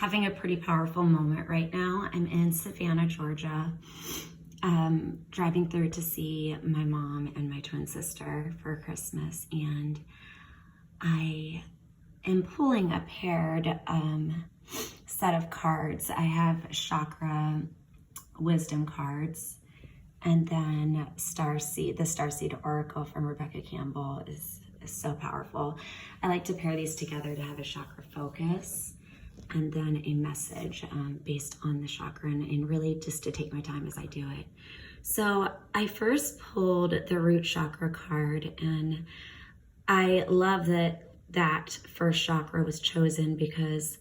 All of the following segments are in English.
having a pretty powerful moment right now. I'm in Savannah, Georgia, driving through to see my mom and my twin sister for Christmas, and I am pulling a paired set of cards. I have Chakra wisdom cards, and then Starseed, the Starseed Oracle from Rebecca Campbell is so powerful. I like to pair these together to have a chakra focus and then a message based on the chakra, and really just to take my time as I do it. So I first pulled the root chakra card, and I love that first chakra was chosen because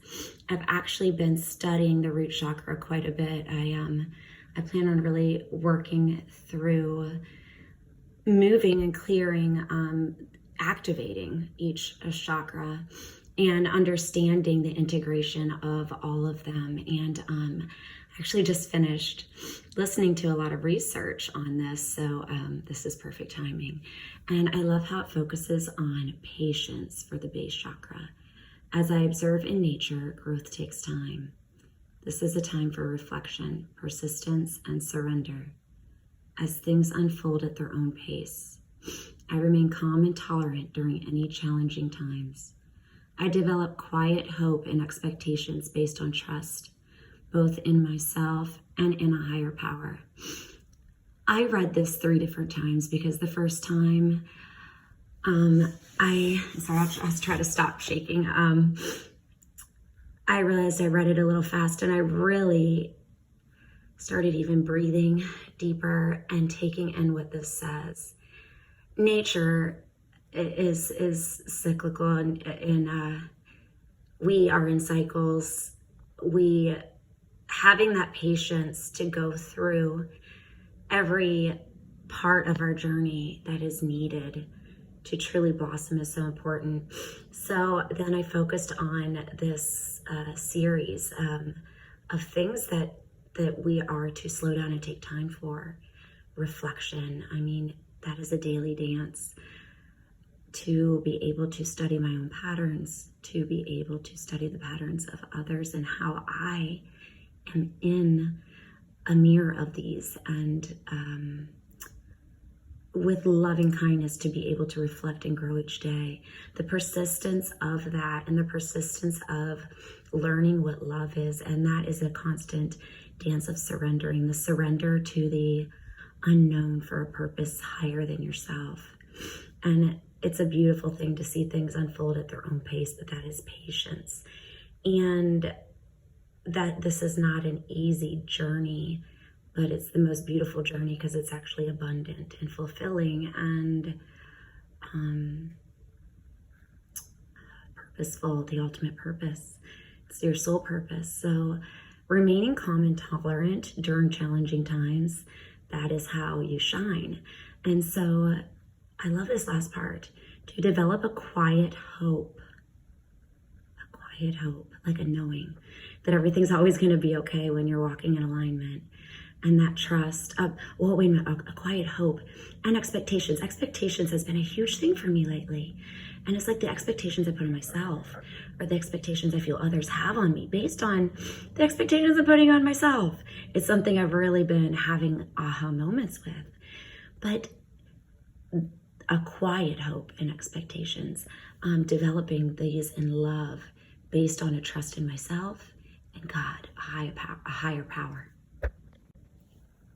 I've actually been studying the root chakra quite a bit. I plan on really working through moving and clearing, activating each chakra and understanding the integration of all of them. And I actually just finished listening to a lot of research on this, so this is perfect timing. And I love how it focuses on patience for the base chakra. As I observe in nature, growth takes time. This is a time for reflection, persistence, and surrender. As things unfold at their own pace, I remain calm and tolerant during any challenging times. I develop quiet hope and expectations based on trust, both in myself and in a higher power. I read this 3 different times because the first time, I'll try to stop shaking. I realized I read it a little fast, and I really started even breathing deeper and taking in what this says. Nature is cyclical, and we are in cycles. We having that patience to go through every part of our journey that is needed to truly blossom is so important. So then I focused on this series of things that we are to slow down and take time for. Reflection. I mean, that is a daily dance. To be able to study my own patterns, to be able to study the patterns of others, and how I am in a mirror of these, and with loving kindness to be able to reflect and grow each day. The persistence of that, and the persistence of learning what love is, and that is a constant dance of surrendering, the surrender to the unknown for a purpose higher than yourself. And it's a beautiful thing to see things unfold at their own pace, but that is patience. And that this is not an easy journey, but it's the most beautiful journey because it's actually abundant and fulfilling and purposeful, the ultimate purpose. It's your soul purpose. So remaining calm and tolerant during challenging times, that is how you shine. And so I love this last part, to develop a quiet hope, like a knowing that everything's always going to be okay when you're walking in alignment. And that trust of, a quiet hope and expectations. Expectations has been a huge thing for me lately. And it's like the expectations I put on myself, or the expectations I feel others have on me based on the expectations I'm putting on myself. It's something I've really been having aha moments with. But a quiet hope and expectations, developing these in love based on a trust in myself and God, a higher power.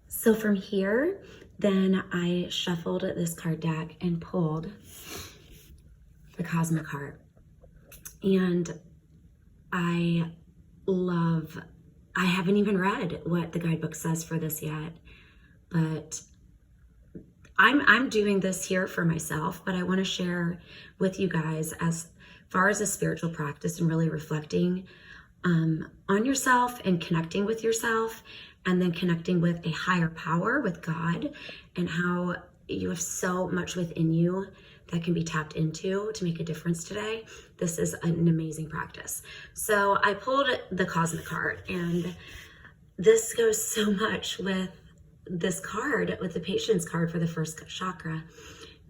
So from here, then I shuffled this card deck and pulled the Cosmic Heart. And I haven't even read what the guidebook says for this yet, but I'm doing this here for myself, but I want to share with you guys as far as a spiritual practice and really reflecting on yourself and connecting with yourself, and then connecting with a higher power, with God, and how you have so much within you that can be tapped into to make a difference today. This is an amazing practice. So I pulled the Cosmic Heart, and this goes so much with this card, with the Patience card for the first chakra.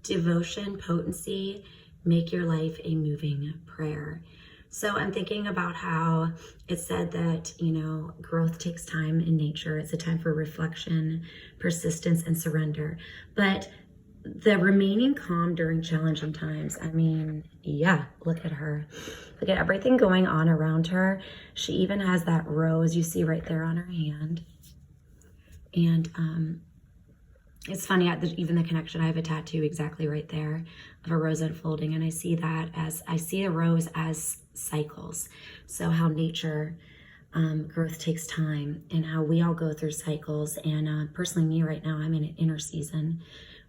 Devotion, potency, make your life a moving prayer. So I'm thinking about how it said that, growth takes time in nature. It's a time for reflection, persistence, and surrender. But the remaining calm during challenging times, I mean, yeah, look at her. Look at everything going on around her. She even has that rose you see right there on her hand. And it's funny, even the connection, I have a tattoo exactly right there of a rose unfolding. And I see a rose as cycles. So how nature, growth takes time, and how we all go through cycles. And personally, me right now, I'm in an inner season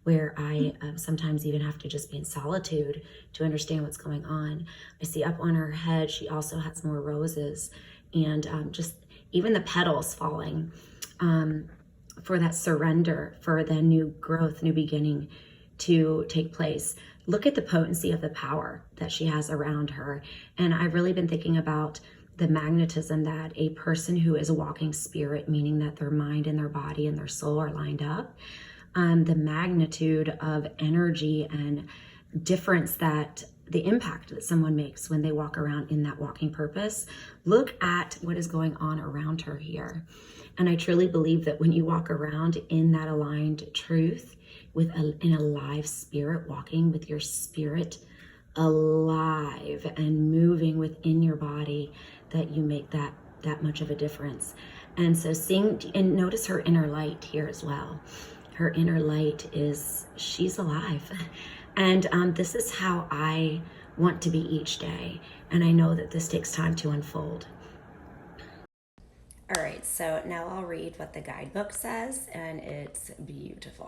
where I sometimes even have to just be in solitude to understand what's going on. I see up on her head, she also has more roses, and just even the petals falling for that surrender, for the new growth, new beginning to take place. Look at the potency of the power that she has around her. And I've really been thinking about the magnetism that a person who is a walking spirit, meaning that their mind and their body and their soul are lined up, the magnitude of energy and difference that the impact that someone makes when they walk around in that walking purpose. Look at what is going on around her here. And I truly believe that when you walk around in that aligned truth with an alive spirit, walking with your spirit alive and moving within your body, that you make that much of a difference. And so and notice her inner light here as well. Her inner light she's alive. And this is how I want to be each day. And I know that this takes time to unfold. All right, so now I'll read what the guidebook says, and it's beautiful.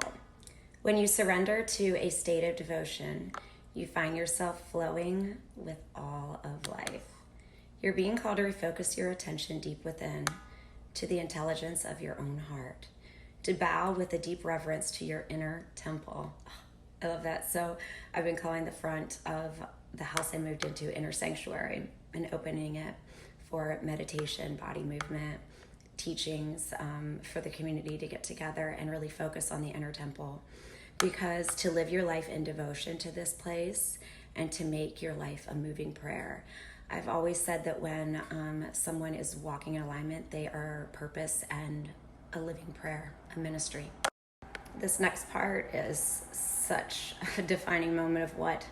When you surrender to a state of devotion, you find yourself flowing with all of life. You're being called to refocus your attention deep within to the intelligence of your own heart, to bow with a deep reverence to your inner temple. I love that. So I've been calling the front of the house I moved into Inner Sanctuary, and opening it for meditation, body movement, teachings, for the community to get together and really focus on the inner temple. Because to live your life in devotion to this place and to make your life a moving prayer. I've always said that when someone is walking in alignment, they are purpose and a living prayer, a ministry. This next part is such a defining moment of what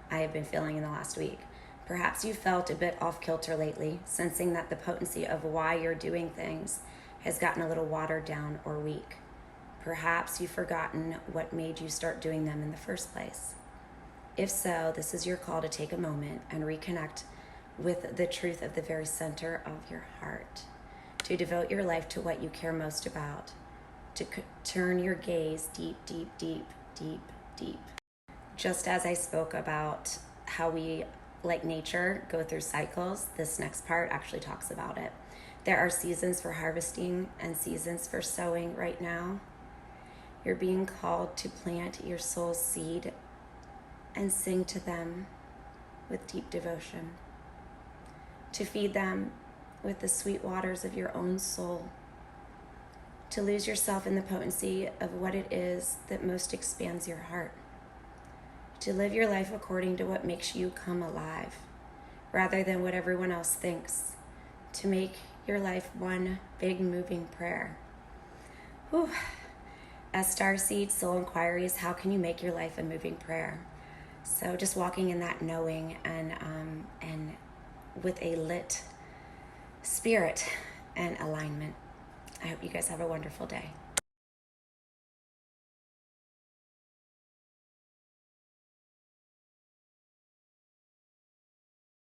I have been feeling in the last week. Perhaps you felt a bit off kilter lately, sensing that the potency of why you're doing things has gotten a little watered down or weak. Perhaps you've forgotten what made you start doing them in the first place. If so, this is your call to take a moment and reconnect with the truth of the very center of your heart, to devote your life to what you care most about, to turn your gaze deep, deep, deep, deep, deep. Just as I spoke about how we, like nature, go through cycles, this next part actually talks about it. There are seasons for harvesting and seasons for sowing right now. You're being called to plant your soul's seed and sing to them with deep devotion, to feed them with the sweet waters of your own soul, to lose yourself in the potency of what it is that most expands your heart, to live your life according to what makes you come alive, rather than what everyone else thinks, to make your life one big moving prayer. Whew. As Starseed Soul Inquiry is, how can you make your life a moving prayer? So just walking in that knowing and with a lit spirit and alignment. I hope you guys have a wonderful day.